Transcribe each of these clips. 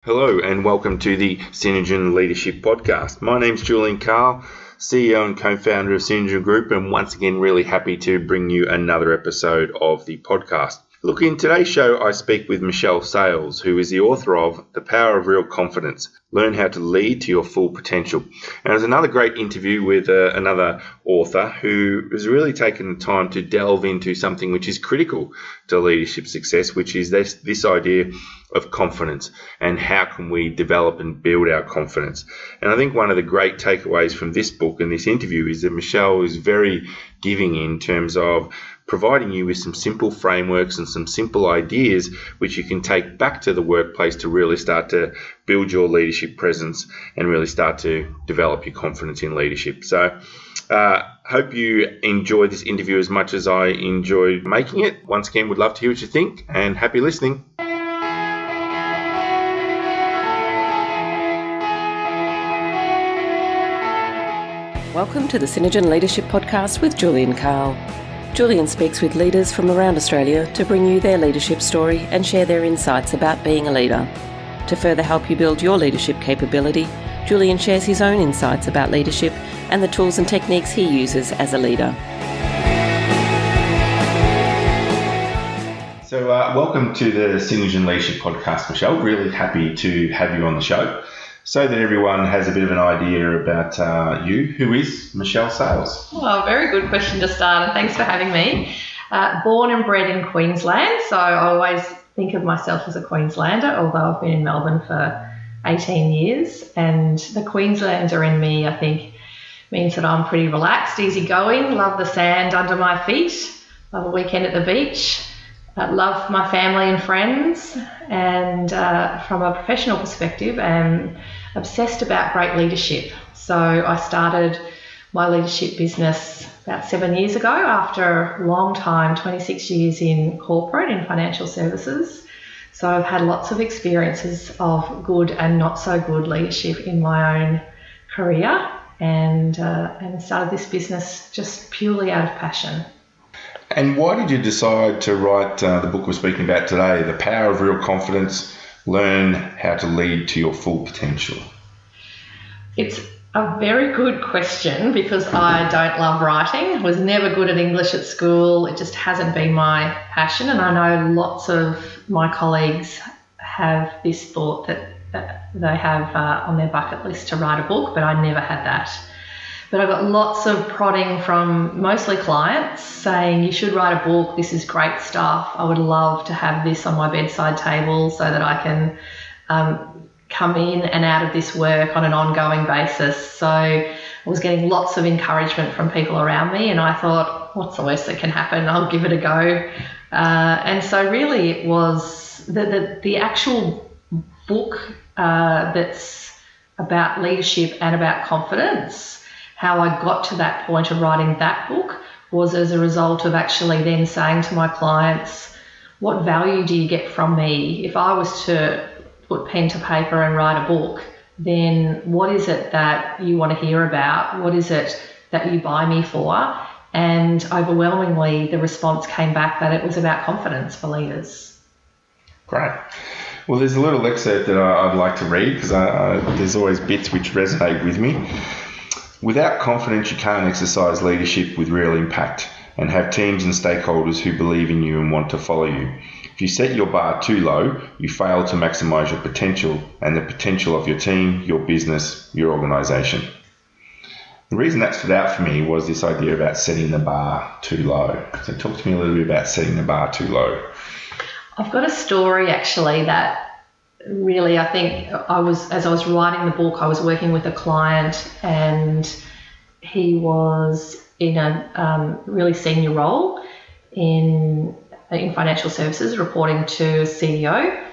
Hello and welcome to the Synergen Leadership Podcast. My name's Julian Carl, CEO and co-founder of Synergen Group, and once again really happy to bring you another episode of the podcast. Look, in today's show I speak with Michele Sales, who is the author of The Power of Real Confidence, Learn How to Lead to Your Full Potential. And it was another great interview with another author who has really taken the time to delve into something which is critical to leadership success, which is this idea of confidence and how can we develop and build our confidence. And I think one of the great takeaways from this book and this interview is that Michele is very giving in terms of providing you with some simple frameworks and some simple ideas which you can take back to the workplace to really start to build your leadership presence and really start to develop your confidence in leadership. So hope you enjoyed this interview as much as I enjoyed making it. Once again, would love to hear what you think, and happy listening. Welcome to the Synergen Leadership Podcast with Julian Carl. Julian speaks with leaders from around Australia to bring you their leadership story and share their insights about being a leader. To further help you build your leadership capability, Julian shares his own insights about leadership and the tools and techniques he uses as a leader. So welcome to the Synergen Leadership Podcast, Michele. Really happy to have you on the show so that everyone has a bit of an idea about you. Who is Michele Sales? Well, very good question to start, and thanks for having me. Born and bred in Queensland, so I always think of myself as a Queenslander, although I've been in Melbourne for 18 years. And the Queenslander in me, I think, means that I'm pretty relaxed, easygoing, love the sand under my feet, love a weekend at the beach, love my family and friends, and from a professional perspective, I'm obsessed about great leadership. So I started my leadership business about 7 years ago after a long time, 26 years in corporate, in financial services. So I've had lots of experiences of good and not so good leadership in my own career, and started this business just purely out of passion. And why did you decide to write the book we're speaking about today, The Power of Real Confidence, Learn How to Lead to Your Full Potential? It's a very good question because I don't love writing. I was never good at English at school. It just hasn't been my passion. And I know lots of my colleagues have this thought that they have on their bucket list to write a book, but I never had that. But I got lots of prodding from mostly clients saying, you should write a book, this is great stuff, I would love to have this on my bedside table so that I can come in and out of this work on an ongoing basis. So I was getting lots of encouragement from people around me, and I thought, what's the worst that can happen? I'll give it a go. And so really it was the actual book that's about leadership and about confidence. How I got to that point of writing that book was as a result of actually then saying to my clients, what value do you get from me? If I was to put pen to paper and write a book, then what is it that you want to hear about? What is it that you buy me for? And overwhelmingly, the response came back that it was about confidence for leaders. Great. Well, there's a little excerpt that I'd like to read because there's always bits which resonate with me. Without confidence, you can't exercise leadership with real impact and have teams and stakeholders who believe in you and want to follow you. If you set your bar too low, you fail to maximise your potential and the potential of your team, your business, your organisation. The reason that stood out for me was this idea about setting the bar too low. So talk to me a little bit about setting the bar too low. I've got a story actually that really, I think as I was writing the book, I was working with a client and he was in a really senior role in financial services, reporting to a CEO.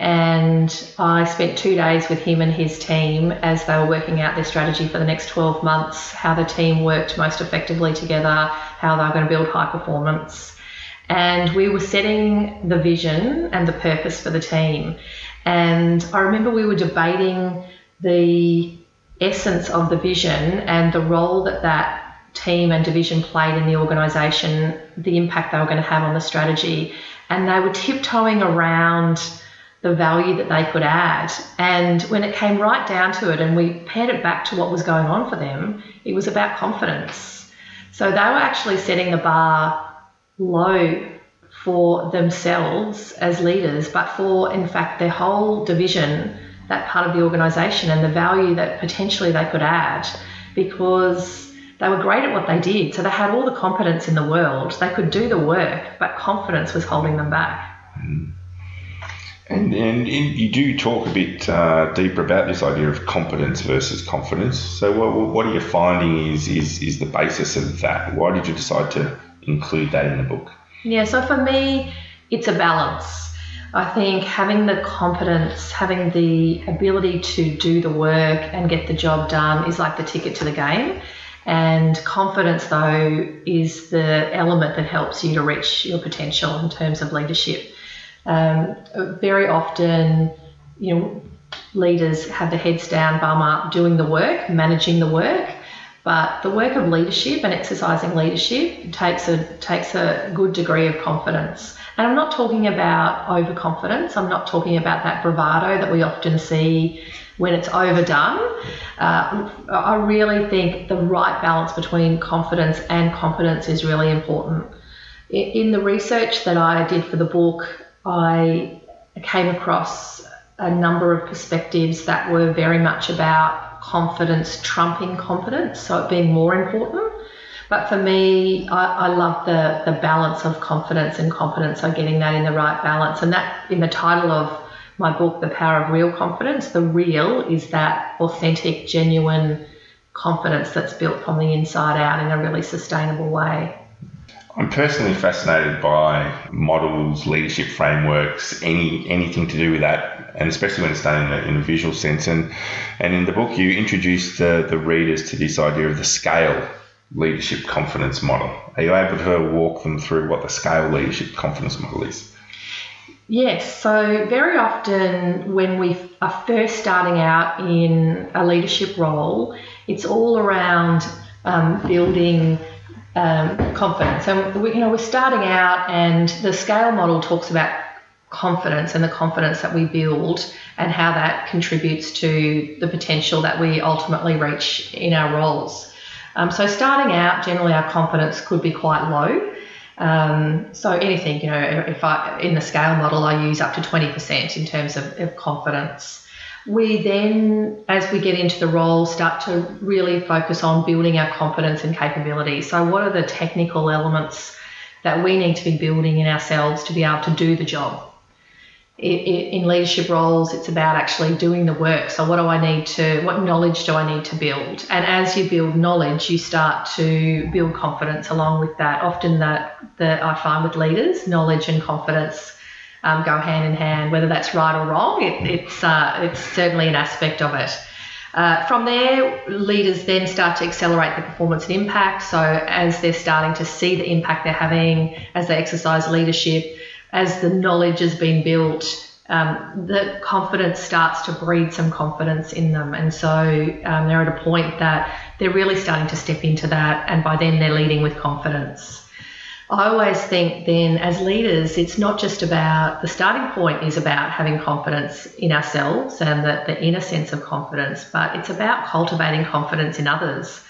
And I spent 2 days with him and his team as they were working out their strategy for the next 12 months, how the team worked most effectively together, how they were going to build high performance. And we were setting the vision and the purpose for the team. And I remember we were debating the essence of the vision and the role that team and division played in the organisation, the impact they were going to have on the strategy. And they were tiptoeing around the value that they could add. And when it came right down to it and we paired it back to what was going on for them, it was about confidence. So they were actually setting the bar low for themselves as leaders, but for, in fact, their whole division, that part of the organisation, and the value that potentially they could add, because they were great at what they did. So they had all the competence in the world. They could do the work, but confidence was holding them back. And you do talk a bit deeper about this idea of competence versus confidence. So what are you finding is the basis of that? Why did you decide to include that in the book? Yeah, so for me, it's a balance. I think having the competence, having the ability to do the work and get the job done is like the ticket to the game. And confidence, though, is the element that helps you to reach your potential in terms of leadership. Very often, leaders have their heads down, bum up, doing the work, managing the work. But the work of leadership and exercising leadership takes a good degree of confidence. And I'm not talking about overconfidence. I'm not talking about that bravado that we often see when it's overdone. I really think the right balance between confidence and competence is really important. In the research that I did for the book, I came across a number of perspectives that were very much about confidence trumping competence, so it being more important. But for me, I love the balance of confidence and competence, so getting that in the right balance. And that, in the title of my book, The Power of Real Confidence, the real is that authentic, genuine confidence that's built from the inside out in a really sustainable way. I'm personally fascinated by models, leadership frameworks, anything to do with that, and especially when it's done in a visual sense. And in the book, you introduce the readers to this idea of the scale leadership confidence model. Are you able to walk them through what the scale leadership confidence model is? Yes, so very often when we are first starting out in a leadership role, it's all around building confidence. And we're starting out, and the scale model talks about confidence and the confidence that we build and how that contributes to the potential that we ultimately reach in our roles. So starting out, generally our confidence could be quite low. So anything, if in the scale model, I use up to 20% in terms of confidence. We then, as we get into the role, start to really focus on building our competence and capability. So what are the technical elements that we need to be building in ourselves to be able to do the job? In leadership roles, it's about actually doing the work. So what knowledge do I need to build? And as you build knowledge, you start to build confidence along with that. Often that I find with leaders, knowledge and confidence go hand in hand. Whether that's right or wrong, it's certainly an aspect of it. From there, leaders then start to accelerate the performance and impact. So as they're starting to see the impact they're having, as they exercise leadership, as the knowledge has been built, the confidence starts to breed some confidence in them. And so they're at a point that they're really starting to step into that, and by then they're leading with confidence. I always think then as leaders, it's not just about, the starting point is about having confidence in ourselves and the inner sense of confidence, but it's about cultivating confidence in others.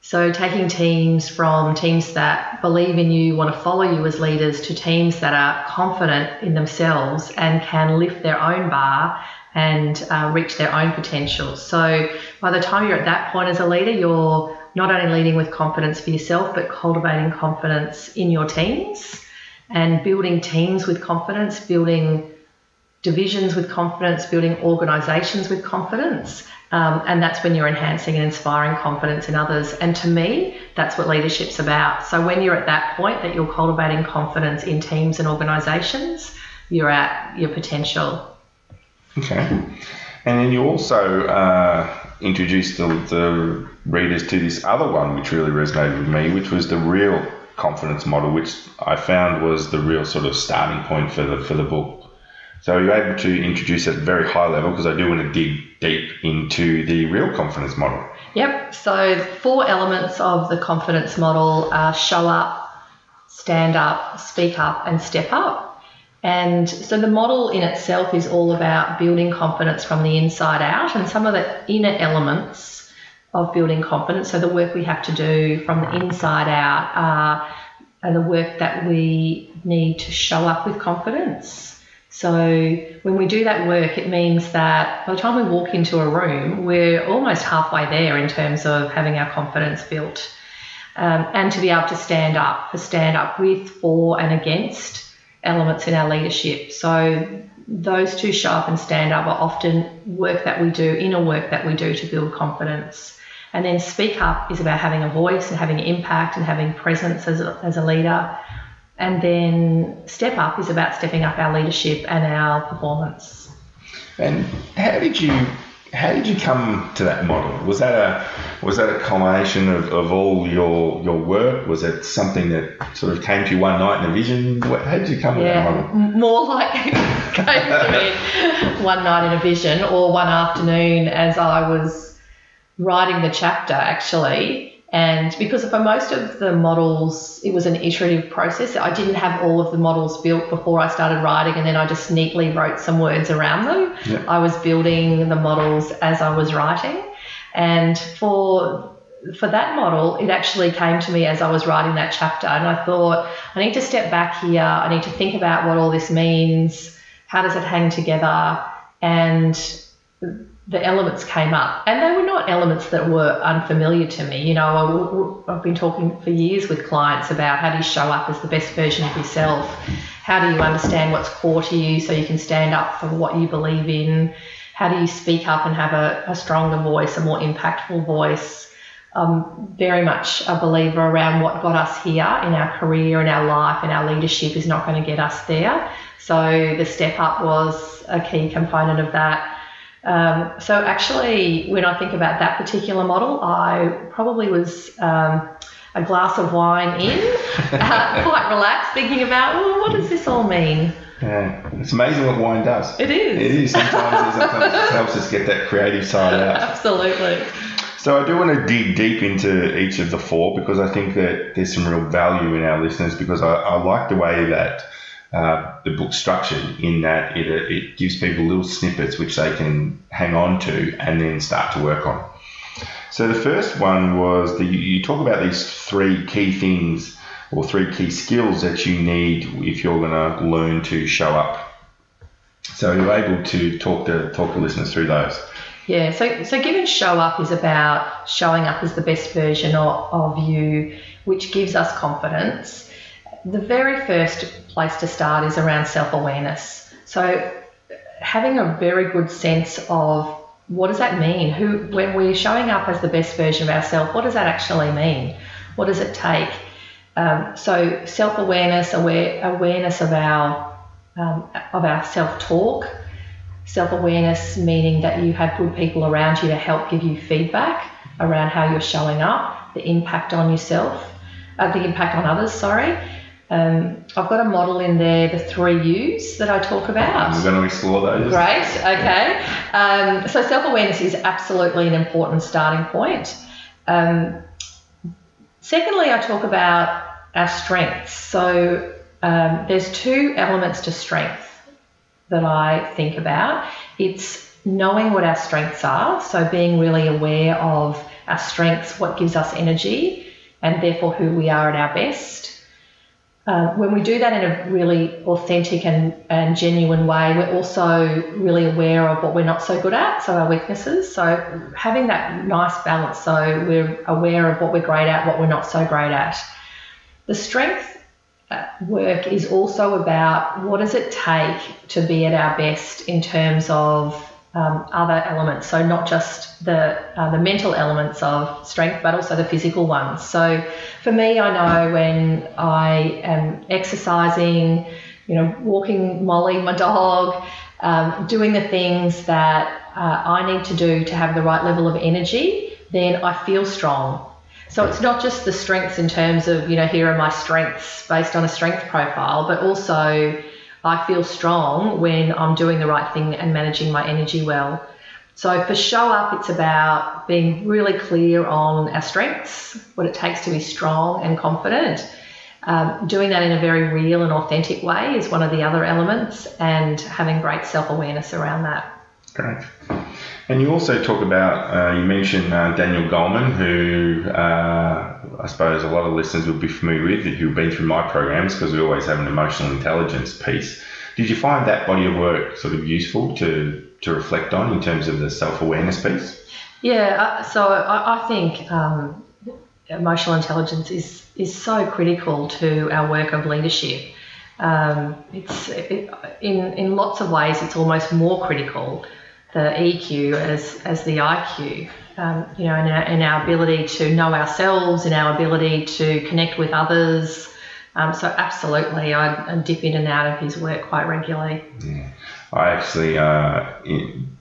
So taking teams from teams that believe in you, want to follow you as leaders, to teams that are confident in themselves and can lift their own bar and reach their own potential. So by the time you're at that point as a leader, you're not only leading with confidence for yourself, but cultivating confidence in your teams and building teams with confidence, building divisions with confidence, building organisations with confidence. And that's when you're enhancing and inspiring confidence in others. And to me, that's what leadership's about. So when you're at that point that you're cultivating confidence in teams and organisations, you're at your potential. Okay. And then you also introduced the readers to this other one, which really resonated with me, which was the real confidence model, which I found was the real sort of starting point for the book. So you're able to introduce at a very high level, because I do want to dig deep into the real confidence model. Yep. So 4 elements of the confidence model are show up, stand up, speak up, and step up. And so the model in itself is all about building confidence from the inside out, and some of the inner elements of building confidence, so the work we have to do from the inside out are the work that we need to show up with confidence. So when we do that work, it means that by the time we walk into a room, we're almost halfway there in terms of having our confidence built, and to be able to stand up with, for and against elements in our leadership. So those two, show up and stand up, are often inner work that we do to build confidence. And then speak up is about having a voice and having impact and having presence as a leader. And then step up is about stepping up our leadership and our performance. And how did you come to that model? Was that a combination of all your work? Was it something that sort of came to you one night in a vision? How did you come to that model? More like it came to me one night in a vision, or one afternoon as I was writing the chapter, actually. And because for most of the models, it was an iterative process. I didn't have all of the models built before I started writing, and then I just neatly wrote some words around them. Yeah. I was building the models as I was writing. And for that model, it actually came to me as I was writing that chapter. And I thought, I need to step back here. I need to think about what all this means. How does it hang together? And the elements came up, and they were not elements that were unfamiliar to me. You know, I've been talking for years with clients about how do you show up as the best version of yourself? How do you understand what's core to you so you can stand up for what you believe in? How do you speak up and have a stronger voice, a more impactful voice? Very much a believer around what got us here in our career, in our life, in our leadership is not going to get us there. So the step up was a key component of that. So actually, when I think about that particular model, I probably was a glass of wine in, quite relaxed, thinking about, well, what does this all mean? Yeah, it's amazing what wine does. It is. It is. Sometimes it helps us get that creative side out. Absolutely. So I do want to dig deep into each of the four, because I think that there's some real value in our listeners, because I like the way that the book's structured, in that it gives people little snippets which they can hang on to and then start to work on. So the first one was that you talk about these three key things, or three key skills that you need if you're going to learn to show up. So you're able to talk to listeners through those. Yeah, so given show up is about showing up as the best version of you, which gives us confidence, the very first place to start is around self-awareness. So having a very good sense of what does that mean? When we're showing up as the best version of ourselves, what does that actually mean? What does it take? So self-awareness, awareness of our self-talk, self-awareness meaning that you have good people around you to help give you feedback around how you're showing up, the impact on yourself, the impact on others, sorry. I've got a model in there, the 3 U's that I talk about. We're going to explore those. Great, okay. So self-awareness is absolutely an important starting point. Secondly, I talk about our strengths. So there's 2 elements to strength that I think about. It's knowing what our strengths are, so being really aware of our strengths, what gives us energy, and therefore who we are at our best. When we do that in a really authentic and genuine way, we're also really aware of what we're not so good at, so our weaknesses. So having that nice balance, so we're aware of what we're great at, what we're not so great at. The strength work is also about what does it take to be at our best in terms of other elements, so not just the mental elements of strength, but also the physical ones. So for me, I know when I am exercising, walking Molly, my dog, doing the things that I need to do to have the right level of energy, then I feel strong. So it's not just the strengths in terms of, here are my strengths based on a strength profile, but also I feel strong when I'm doing the right thing and managing my energy well. So for show up, it's about being really clear on our strengths, what it takes to be strong and confident, Doing that in a very real and authentic way is one of the other elements, and having great self-awareness around that. Great. And you also talk about, you mentioned Daniel Goleman, who I suppose a lot of listeners will be familiar with, who've been through my programs, because we always have an emotional intelligence piece. Did you find that body of work sort of useful to reflect on in terms of the self-awareness piece? Yeah, so I think emotional intelligence is so critical to our work of leadership. In lots of ways, it's almost more critical, the EQ as the IQ. In our ability to know ourselves, in our ability to connect with others. So absolutely, I dip in and out of his work quite regularly. Yeah. I actually,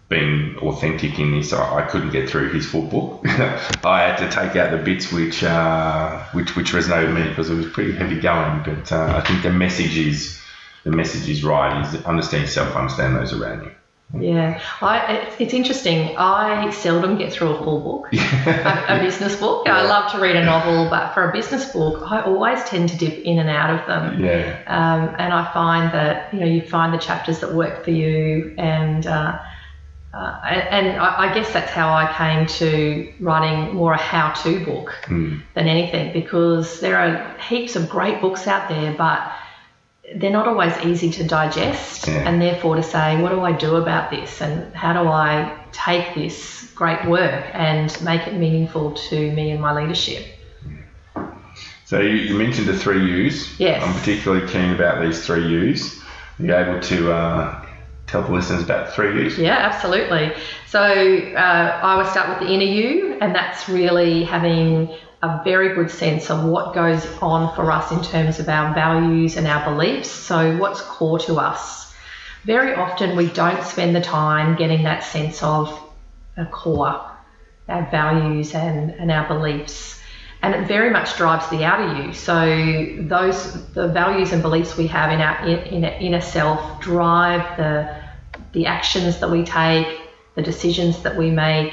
being authentic in this, I couldn't get through his full book. I had to take out the bits which resonated with me, because it was pretty heavy going. But I think the message is right. Is understand yourself, understand those around you. Yeah, it's interesting. I seldom get through a full book, a business book. Yeah. I love to read a novel, but for a business book, I always tend to dip in and out of them. Yeah. And I find that you find the chapters that work for you, and I guess that's how I came to writing more a how-to book than anything, because there are heaps of great books out there, but they're not always easy to digest, and therefore to say, what do I do about this, and how do I take this great work and make it meaningful to me and my leadership? So you mentioned the 3 U's. Yes. I'm particularly keen about these 3 U's. Are you able to tell the listeners about the 3 U's? Yeah, absolutely. So I would start with the inner U, and that's really having a very good sense of what goes on for us in terms of our values and our beliefs. So what's core to us. Very often we don't spend the time getting that sense of a core, our values and our beliefs. And it very much drives the outer you. So the values and beliefs we have in our inner self drive the actions that we take, the decisions that we make,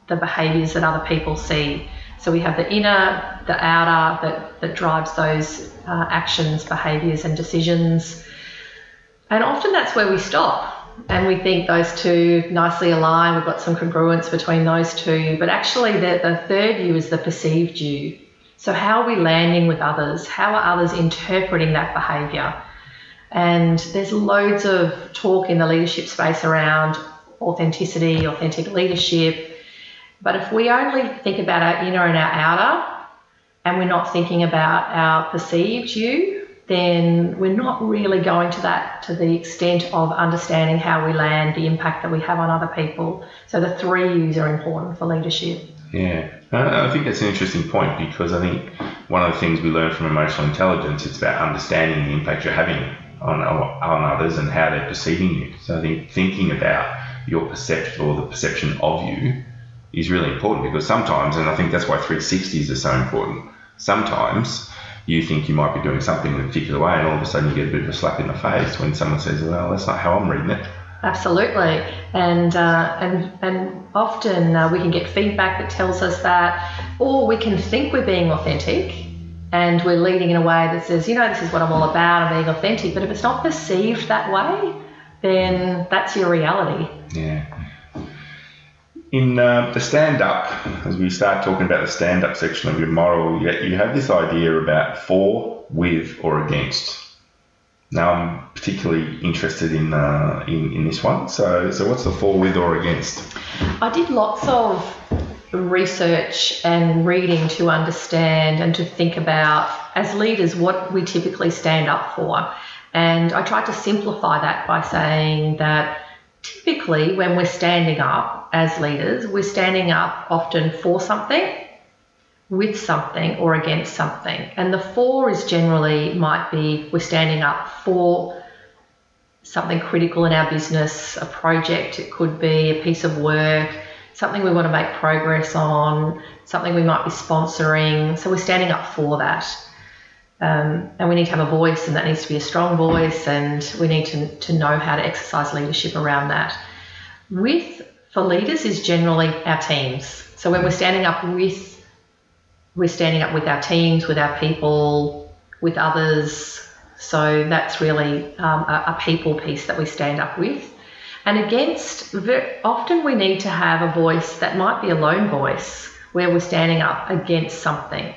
the behaviours that other people see. So we have the inner, the outer that drives those actions, behaviours and decisions. And often that's where we stop and we think those two nicely align. We've got some congruence between those two. But actually the third you is the perceived you. So how are we landing with others? How are others interpreting that behaviour? And there's loads of talk in the leadership space around authenticity, authentic leadership. But if we only think about our inner and our outer, and we're not thinking about our perceived you, then we're not really going to the extent of understanding how we land, the impact that we have on other people. So the 3 U's are important for leadership. Yeah, I think that's an interesting point, because I think one of the things we learn from emotional intelligence, it's about understanding the impact you're having on others and how they're perceiving you. So I think thinking about your perception or the perception of you is really important, because sometimes, and I think that's why 360s are so important, sometimes you think you might be doing something in a particular way and all of a sudden you get a bit of a slap in the face when someone says, well, that's not how I'm reading it. Absolutely. And often we can get feedback that tells us that, or we can think we're being authentic and we're leading in a way that says, this is what I'm all about, I'm being authentic. But if it's not perceived that way, then that's your reality. Yeah. In the stand-up, as we start talking about the stand-up section of your moral, you have this idea about for, with, or against. Now, I'm particularly interested in this one. So what's the for, with, or against? I did lots of research and reading to understand and to think about, as leaders, what we typically stand up for. And I tried to simplify that by saying that typically when we're standing up as leaders, we're standing up often for something, with something, or against something. And the for is generally might be we're standing up for something critical in our business, a project, it could be a piece of work, something we want to make progress on, something we might be sponsoring. So we're standing up for that. And we need to have a voice, and that needs to be a strong voice, and we need to know how to exercise leadership around that. With, for leaders, is generally our teams. So when we're standing up with our teams, with our people, with others. So that's really a people piece that we stand up with. And against, often we need to have a voice that might be a lone voice where we're standing up against something.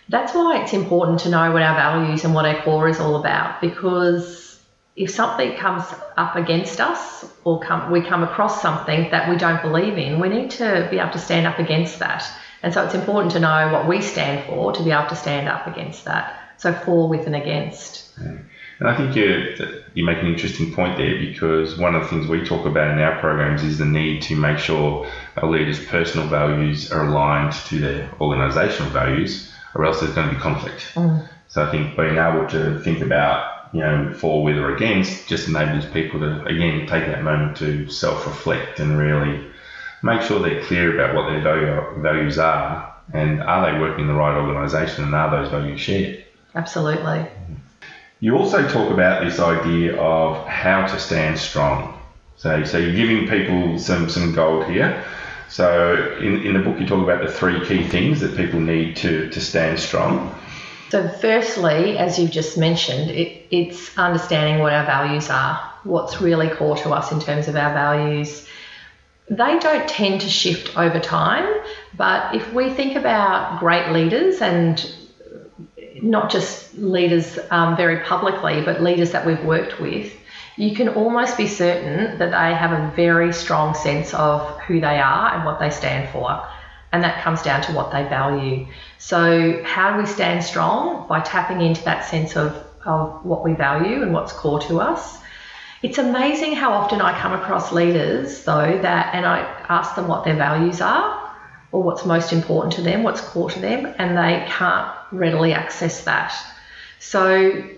That's why it's important to know what our values and what our core is all about, because if something comes up against us or we come across something that we don't believe in, we need to be able to stand up against that. And so it's important to know what we stand for to be able to stand up against that. So for, with and against. And I think you make an interesting point there, because one of the things we talk about in our programs is the need to make sure our leaders' personal values are aligned to their organisational values, or else there's going to be conflict. So I think being able to think about, for, with or against just enables people to, again, take that moment to self-reflect and really make sure they're clear about what their values are, and are they working in the right organisation, and are those values shared? Absolutely. You also talk about this idea of how to stand strong. So you're giving people some gold here. So in the book you talk about the 3 key things that people need to stand strong. So firstly, as you've just mentioned, it's understanding what our values are, what's really core to us in terms of our values. They don't tend to shift over time, but if we think about great leaders, and not just leaders very publicly, but leaders that we've worked with, you can almost be certain that they have a very strong sense of who they are and what they stand for. And that comes down to what they value. So how do we stand strong? By tapping into that sense of what we value and what's core to us. It's amazing how often I come across leaders, though, and I ask them what their values are, or what's most important to them, what's core to them, and they can't readily access that. So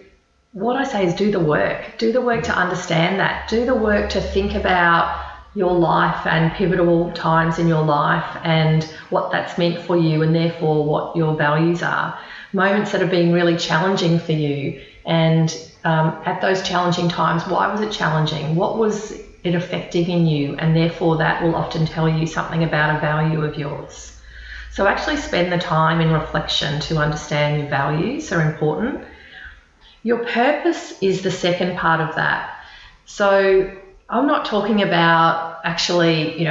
what I say is do the work. Do the work to understand that. Do the work to think about your life and pivotal times in your life and what that's meant for you, and therefore what your values are. Moments that have been really challenging for you, and at those challenging times, why was it challenging? What was it affecting in you? And therefore that will often tell you something about a value of yours. So actually spend the time in reflection to understand your values are important. Your purpose is the second part of that. So I'm not talking about actually,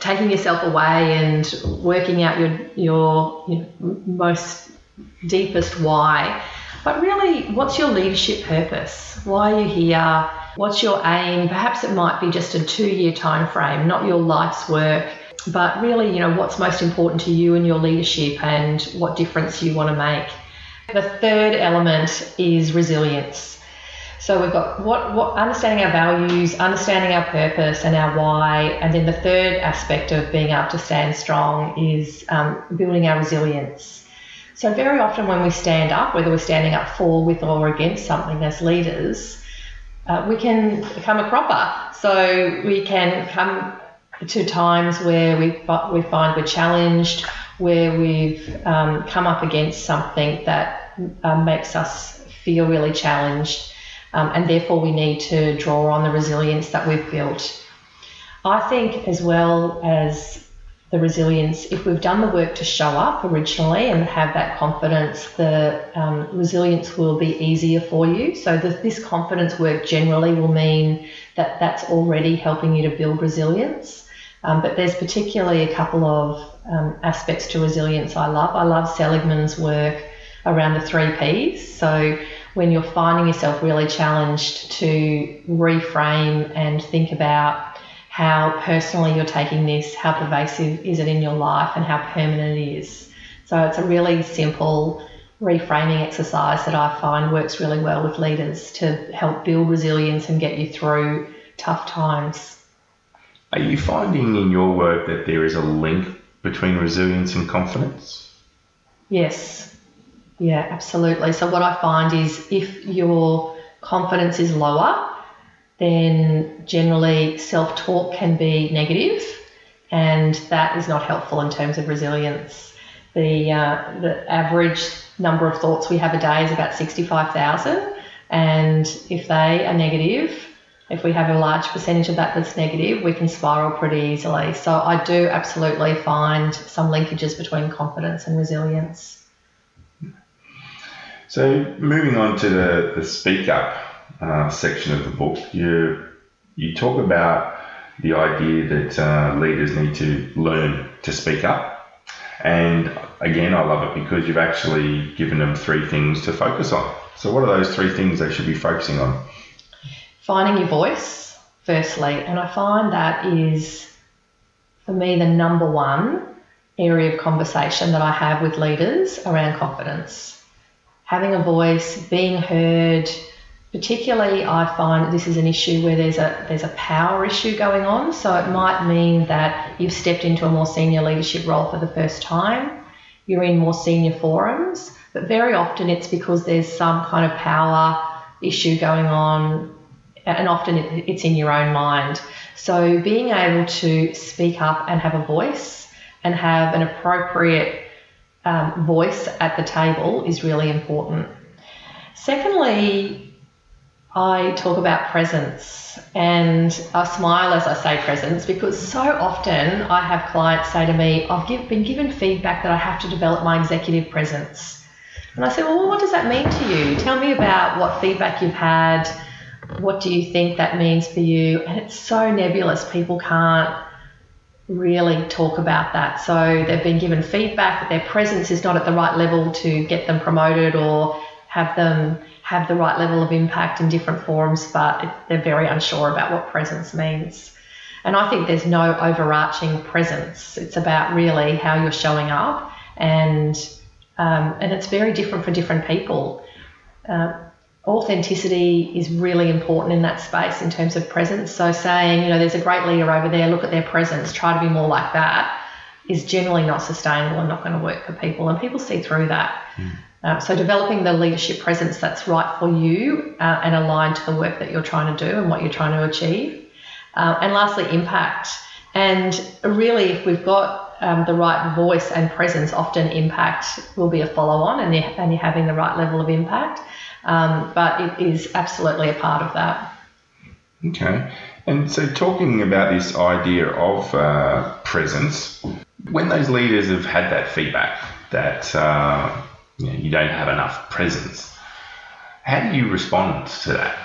taking yourself away and working out your most deepest why, but really, what's your leadership purpose? Why are you here? What's your aim? Perhaps it might be just a 2-year time frame, not your life's work, but really, what's most important to you and your leadership and what difference you want to make. The third element is resilience. So we've got what understanding our values, understanding our purpose and our why, and then the third aspect of being able to stand strong is building our resilience. So very often when we stand up, whether we're standing up for, with or against something as leaders, we can become a cropper. So we can come to times where we find we're challenged, where we've come up against something that makes us feel really challenged, and therefore we need to draw on the resilience that we've built. I think as well as the resilience, if we've done the work to show up originally and have that confidence, the resilience will be easier for you. So this confidence work generally will mean that that's already helping you to build resilience. But there's particularly a couple of aspects to resilience I love. I love Seligman's work around the 3 Ps. So when you're finding yourself really challenged, to reframe and think about how personally you're taking this, how pervasive is it in your life, and how permanent it is. So it's a really simple reframing exercise that I find works really well with leaders to help build resilience and get you through tough times. Are you finding in your work that there is a link between resilience and confidence? Yes. Yeah, absolutely. So what I find is if your confidence is lower, then generally self-talk can be negative, and that is not helpful in terms of resilience. The average number of thoughts we have a day is about 65,000, and if they are negative, if we have a large percentage of that that's negative, we can spiral pretty easily. So I do absolutely find some linkages between confidence and resilience. So moving on to the speak up section of the book, you talk about the idea that leaders need to learn to speak up. And again, I love it because you've actually given them 3 things to focus on. So what are those 3 things they should be focusing on? Finding your voice, firstly. And I find that is, for me, the number one area of conversation that I have with leaders around confidence. Having a voice, being heard. Particularly, I find this is an issue where there's a power issue going on. So it might mean that you've stepped into a more senior leadership role for the first time. You're in more senior forums, but very often it's because there's some kind of power issue going on, and often it's in your own mind. So being able to speak up and have a voice and have an appropriate voice at the table is really important. Secondly, I talk about presence, and I smile as I say presence because so often I have clients say to me, I've been given feedback that I have to develop my executive presence. And I say, well, what does that mean to you? Tell me about what feedback you've had. What do you think that means for you? And it's so nebulous. People can't really talk about that. So they've been given feedback that their presence is not at the right level to get them promoted or have them have the right level of impact in different forums, but they're very unsure about what presence means. And I think there's no overarching presence. It's about really how you're showing up, and it's very different for different people. Authenticity is really important in that space in terms of presence. So saying, there's a great leader over there, look at their presence, try to be more like that, is generally not sustainable and not going to work for people, and people see through that. So developing the leadership presence that's right for you and aligned to the work that you're trying to do and what you're trying to achieve. And lastly, impact. And really, if we've got the right voice and presence, often impact will be a follow-on, and you're having the right level of impact. But it is absolutely a part of that. Okay. And so talking about this idea of presence, when those leaders have had that feedback that you don't have enough presence, how do you respond to that?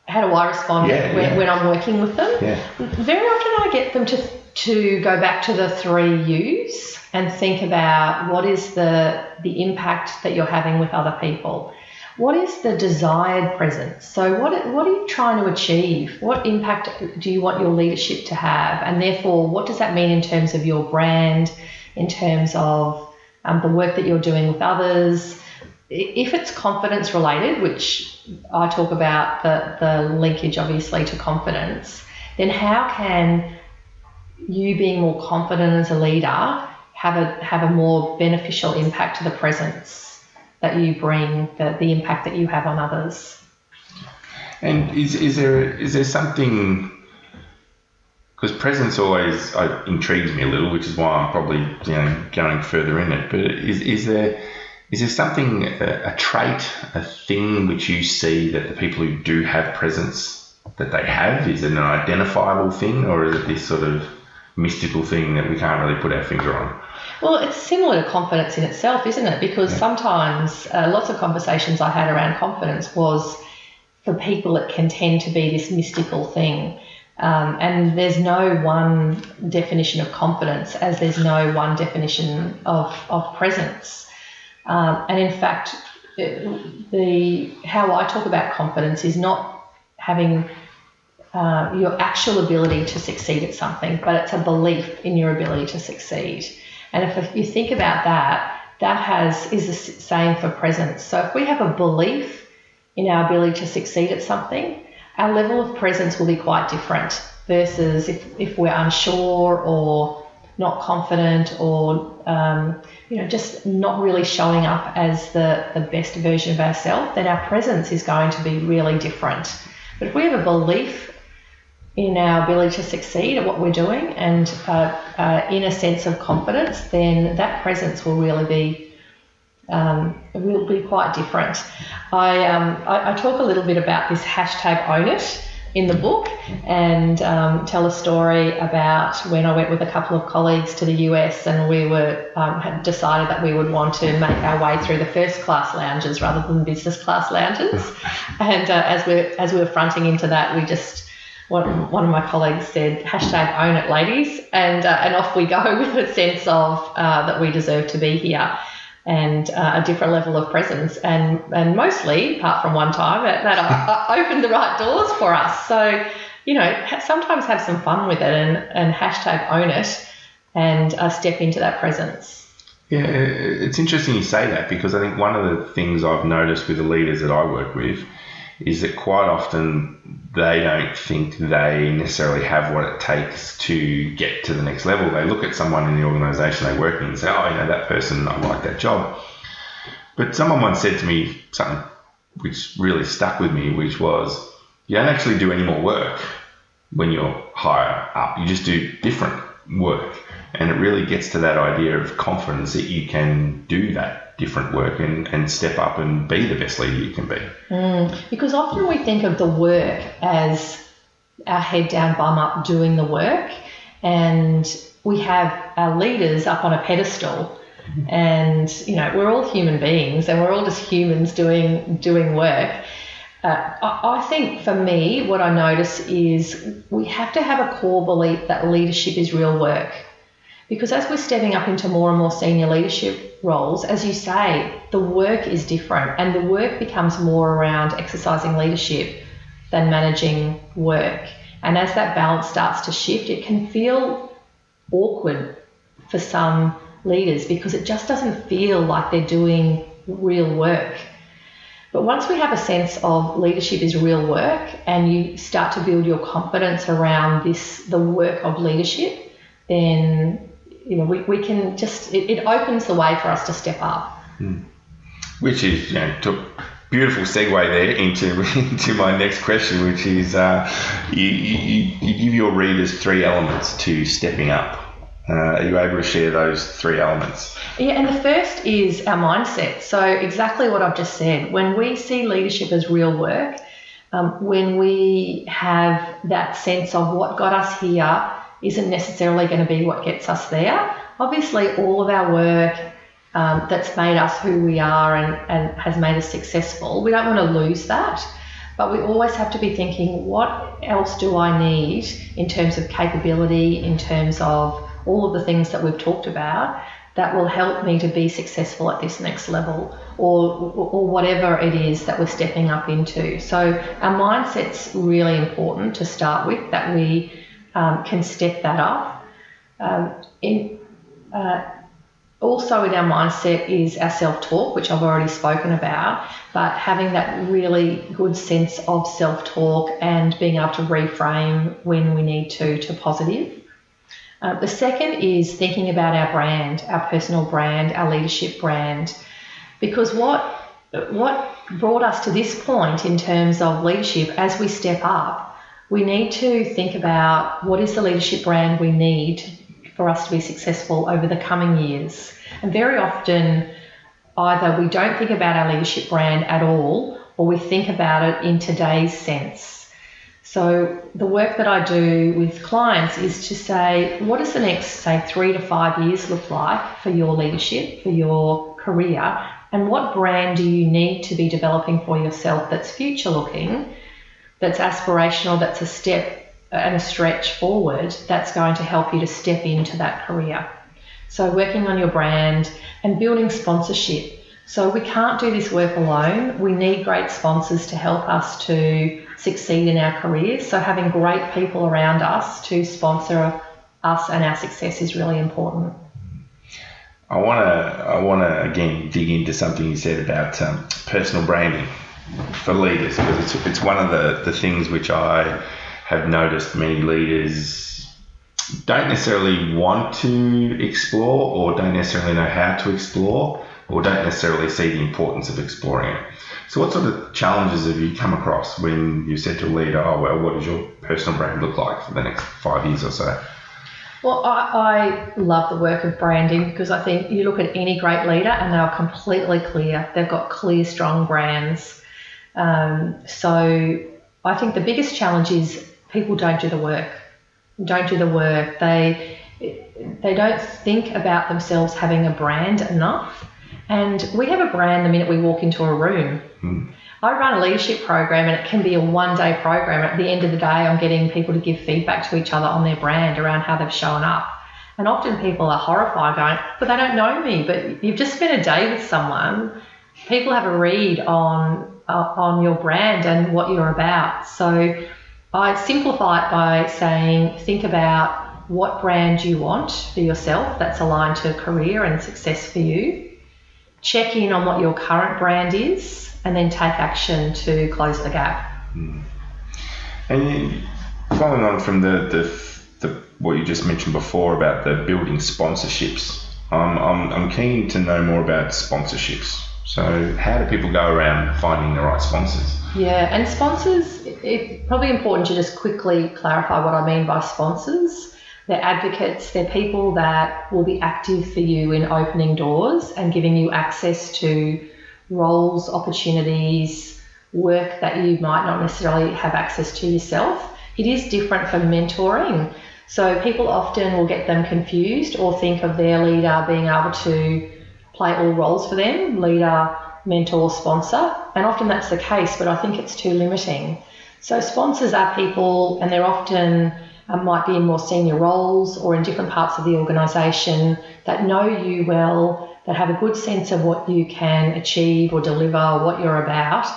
How do I respond when I'm working with them? Yeah. Very often I get them to go back to the 3 U's and think about what is the impact that you're having with other people. What is the desired presence? So what are you trying to achieve? What impact do you want your leadership to have? And therefore, what does that mean in terms of your brand, in terms of the work that you're doing with others? If it's confidence related, which I talk about the linkage obviously to confidence, then how can you being more confident as a leader have a more beneficial impact to the presence that you bring, the impact that you have on others? And is there something, because presence always intrigues me a little, which is why I'm probably going further in it. But is there something, a trait, a thing which you see that the people who do have presence that they have? Is it an identifiable thing, or is it this sort of mystical thing that we can't really put our finger on? Well, it's similar to confidence in itself, isn't it? Because sometimes lots of conversations I had around confidence was, for people, it can tend to be this mystical thing. And there's no one definition of confidence, as there's no one definition of presence. And in fact, how I talk about confidence is not having your actual ability to succeed at something, but it's a belief in your ability to succeed. And if you think about that is the same for presence. So if we have a belief in our ability to succeed at something, our level of presence will be quite different versus if we're unsure or not confident or just not really showing up as the best version of ourselves, then our presence is going to be really different. But if we have a belief in our ability to succeed at what we're doing and in a sense of confidence, then that presence will really be quite different. I talk a little bit about this hashtag own it, in the book and tell a story about when I went with a couple of colleagues to the US, and we had decided that we would want to make our way through the first class lounges rather than business class lounges. And as we were fronting into that, we just, one of my colleagues said, #own it, ladies, and off we go with a sense of that we deserve to be here, and a different level of presence, and mostly, apart from one time, that opened the right doors for us. So, sometimes have some fun with it and #own it and step into that presence. Yeah, it's interesting you say that, because I think one of the things I've noticed with the leaders that I work with is that quite often they don't think they necessarily have what it takes to get to the next level. They look at someone in the organisation they work in and say, that person, I like that job. But someone once said to me something which really stuck with me, which was, you don't actually do any more work when you're higher up. You just do different work. And it really gets to that idea of confidence that you can do that different work and step up and be the best leader you can be. Because often we think of the work as our head down, bum up, doing the work, and we have our leaders up on a pedestal, and we're all human beings and we're all just humans doing work. I think for me, what I notice is we have to have a core belief that leadership is real work. Because as we're stepping up into more and more senior leadership roles, as you say, the work is different, and the work becomes more around exercising leadership than managing work. And as that balance starts to shift, it can feel awkward for some leaders because it just doesn't feel like they're doing real work. But once we have a sense of leadership is real work, and you start to build your confidence around the work of leadership, then we can just, it opens the way for us to step up. Which is, took beautiful segue there into my next question, which is you give your readers 3 elements to stepping up. Are you able to share those 3 elements? Yeah, and the first is our mindset. So exactly what I've just said. When we see leadership as real work, when we have that sense of what got us here isn't necessarily going to be what gets us there. Obviously, all of our work that's made us who we are and has made us successful, we don't want to lose that. But we always have to be thinking, what else do I need in terms of capability, in terms of all of the things that we've talked about that will help me to be successful at this next level, or whatever it is that we're stepping up into. So our mindset's really important to start with, that we can step that up. Also in our mindset is our self-talk, which I've already spoken about, but having that really good sense of self-talk and being able to reframe when we need to positive. The second is thinking about our brand, our personal brand, our leadership brand, because what brought us to this point in terms of leadership, as we step up, we need to think about what is the leadership brand we need for us to be successful over the coming years. And very often, either we don't think about our leadership brand at all, or we think about it in today's sense. So the work that I do with clients is to say, what does the next, say, 3 to 5 years look like for your leadership, for your career, and what brand do you need to be developing for yourself that's future-looking, that's aspirational, that's a step and a stretch forward, that's going to help you to step into that career. So working on your brand and building sponsorship. So we can't do this work alone. We need great sponsors to help us to succeed in our careers. So having great people around us to sponsor us and our success is really important. I want to again dig into something you said about personal branding for leaders, because it's one of the things which I have noticed many leaders don't necessarily want to explore, or don't necessarily know how to explore, or don't necessarily see the importance of exploring it. So what sort of challenges have you come across when you said to a leader, what does your personal brand look like for the next 5 years or so? Well, I love the work of branding, because I think you look at any great leader and they're completely clear. They've got clear, strong brands. So I think the biggest challenge is people don't do the work. They don't think about themselves having a brand enough. And we have a brand the minute we walk into a room. I run a leadership program, and it can be a one-day program. At the end of the day, I'm getting people to give feedback to each other on their brand around how they've shown up. And often people are horrified going, but they don't know me. But you've just spent a day with someone. People have a read on your brand and what you're about. So I simplify it by saying, think about what brand you want for yourself that's aligned to career and success for you. Check in on what your current brand is, and then take action to close the gap. And following on from the what you just mentioned before about the building sponsorships, I'm keen to know more about sponsorships. So how do people go around finding the right sponsors? Yeah, and sponsors, it's probably important to just quickly clarify what I mean by sponsors. They're advocates, they're people that will be active for you in opening doors and giving you access to roles, opportunities, work that you might not necessarily have access to yourself. It is different from mentoring. So people often will get them confused or think of their leader being able to play all roles for them, leader, mentor, sponsor, and often that's the case, but I think it's too limiting. So sponsors are people, and they're often might be in more senior roles or in different parts of the organisation that know you well, that have a good sense of what you can achieve or deliver, what you're about,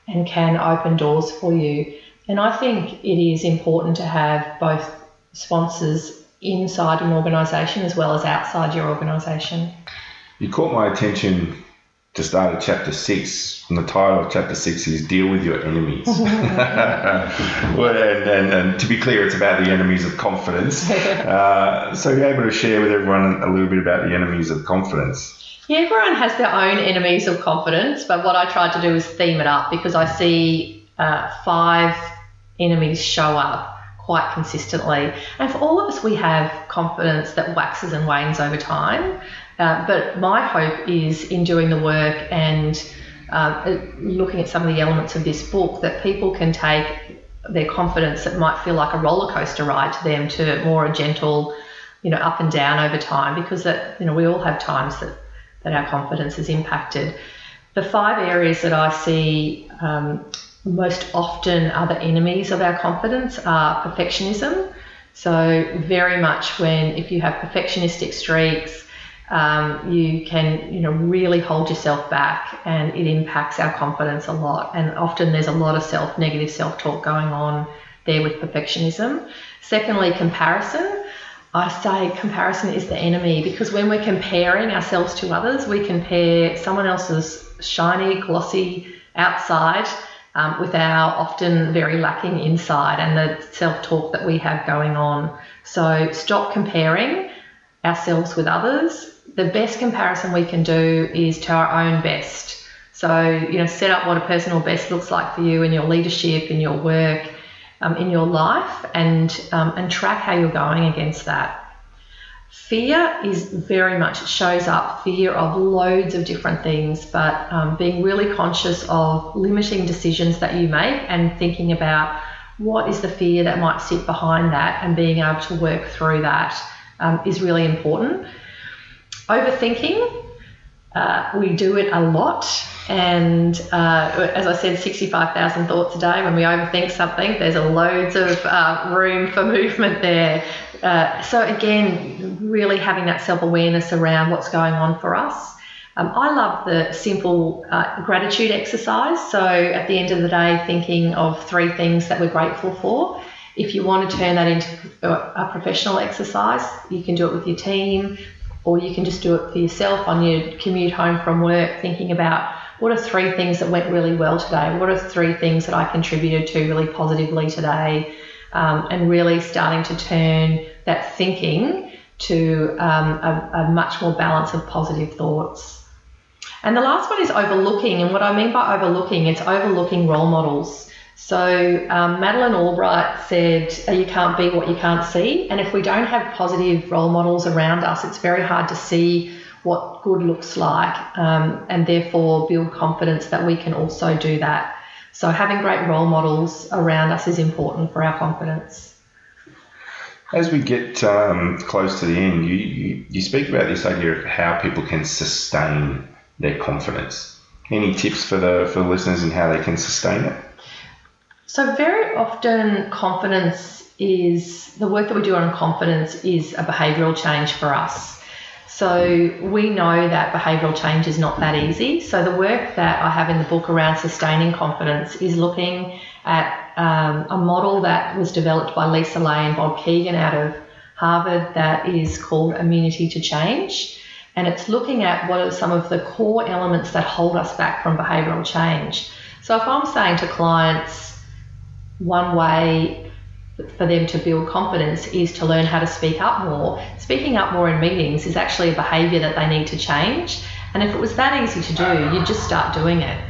and can open doors for you. And I think it is important to have both sponsors inside an organisation as well as outside your organisation. You caught my attention to start at chapter 6, and the title of chapter 6 is Deal with Your Enemies. Well, and to be clear, it's about the enemies of confidence. So you're able to share with everyone a little bit about the enemies of confidence. Yeah, everyone has their own enemies of confidence, but what I tried to do is theme it up because I see 5 enemies show up quite consistently. And for all of us, we have confidence that waxes and wanes over time. But my hope is in doing the work and looking at some of the elements of this book that people can take their confidence that might feel like a roller coaster ride to them to more a gentle, up and down over time, because that, we all have times that our confidence is impacted. The 5 areas that I see most often are the enemies of our confidence are perfectionism. So very much if you have perfectionistic streaks, you can, really hold yourself back, and it impacts our confidence a lot. And often there's a lot of negative self-talk going on there with perfectionism. Secondly, comparison. I say comparison is the enemy because when we're comparing ourselves to others, we compare someone else's shiny, glossy outside with our often very lacking inside and the self-talk that we have going on. So stop comparing ourselves with others. The best comparison we can do is to our own best. So, set up what a personal best looks like for you in your leadership, in your work, in your life, and track how you're going against that. Fear is very much, it shows up, fear of loads of different things, but being really conscious of limiting decisions that you make and thinking about what is the fear that might sit behind that and being able to work through that is really important. Overthinking, we do it a lot, and as I said, 65,000 thoughts a day. When we overthink something, there's loads of room for movement there. So again, really having that self-awareness around what's going on for us. I love the simple gratitude exercise. So at the end of the day, thinking of 3 things that we're grateful for. If you want to turn that into a professional exercise, you can do it with your team, or you can just do it for yourself on your commute home from work, thinking about what are 3 things that went really well today? What are 3 things that I contributed to really positively today? And really starting to turn that thinking to a much more balance of positive thoughts. And the last one is overlooking. And what I mean by overlooking, it's overlooking role models. So Madeleine Albright said, you can't be what you can't see. And if we don't have positive role models around us, it's very hard to see what good looks like and therefore build confidence that we can also do that. So having great role models around us is important for our confidence. As we get close to the end, you speak about this idea of how people can sustain their confidence. Any tips for the listeners in how they can sustain it? So very often the work that we do on confidence is a behavioural change for us. So we know that behavioural change is not that easy. So the work that I have in the book around sustaining confidence is looking at a model that was developed by Lisa Lay and Bob Keegan out of Harvard that is called immunity to change. And it's looking at what are some of the core elements that hold us back from behavioural change. So if I'm saying to clients, one way for them to build confidence is to learn how to speak up more. Speaking up more in meetings is actually a behaviour that they need to change. And if it was that easy to do, you'd just start doing it.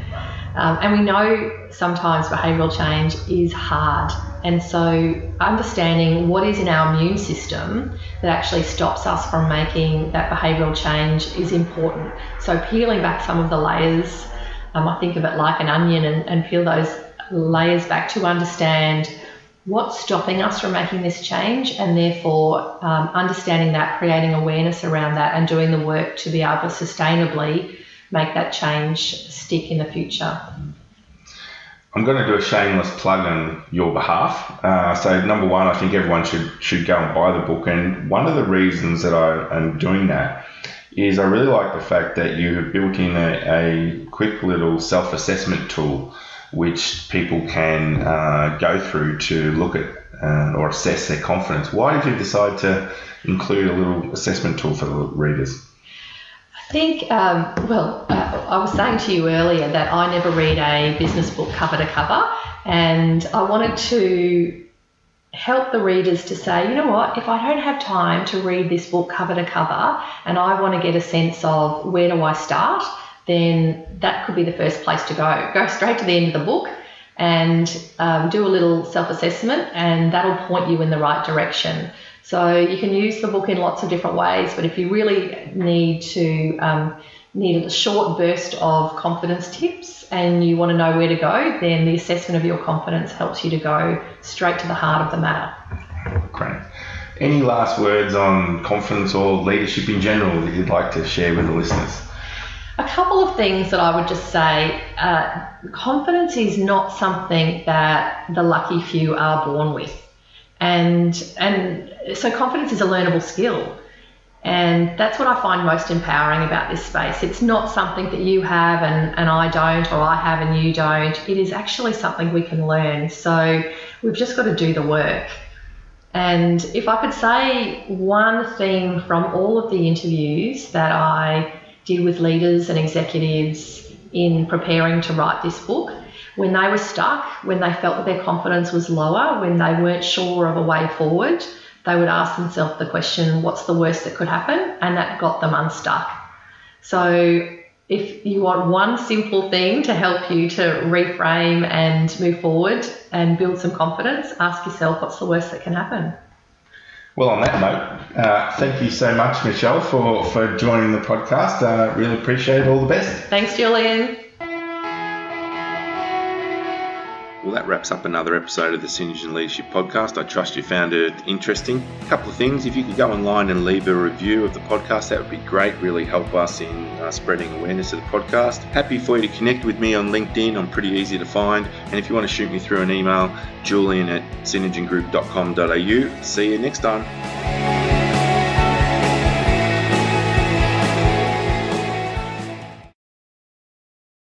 And we know sometimes behavioural change is hard. And so understanding what is in our immune system that actually stops us from making that behavioural change is important. So peeling back some of the layers, I think of it like an onion and peel those layers back to understand what's stopping us from making this change, and therefore understanding that, creating awareness around that and doing the work to be able to sustainably make that change stick in the future. I'm going to do a shameless plug on your behalf. So number one, I think everyone should go and buy the book. And one of the reasons that I am doing that is I really like the fact that you have built in a quick little self-assessment tool which people can go through to look at or assess their confidence. Why did you decide to include a little assessment tool for the readers? I think, I was saying to you earlier that I never read a business book cover to cover, and I wanted to help the readers to say, you know what, if I don't have time to read this book cover to cover and I want to get a sense of where do I start, then that could be the first place to go. Go straight to the end of the book and do a little self-assessment, and that'll point you in the right direction. So you can use the book in lots of different ways, but if you really need a short burst of confidence tips and you want to know where to go, then the assessment of your confidence helps you to go straight to the heart of the matter. Great. Any last words on confidence or leadership in general that you'd like to share with the listeners? A couple of things that I would just say. Confidence is not something that the lucky few are born with. And so confidence is a learnable skill. And that's what I find most empowering about this space. It's not something that you have and I don't, or I have and you don't. It is actually something we can learn. So we've just got to do the work. And if I could say one theme from all of the interviews that I did with leaders and executives in preparing to write this book, when they were stuck, when they felt that their confidence was lower, when they weren't sure of a way forward, they would ask themselves the question, what's the worst that could happen? And that got them unstuck. So if you want one simple thing to help you to reframe and move forward and build some confidence, ask yourself, what's the worst that can happen? Well, on that note, thank you so much, Michelle, for joining the podcast. Really appreciate it. All the best. Thanks, Julian. Well, that wraps up another episode of the Synergen Leadership Podcast. I trust you found it interesting. A couple of things. If you could go online and leave a review of the podcast, that would be great. Really help us in spreading awareness of the podcast. Happy for you to connect with me on LinkedIn. I'm pretty easy to find. And if you want to shoot me through an email, julian@synergengroup.com.au. See you next time.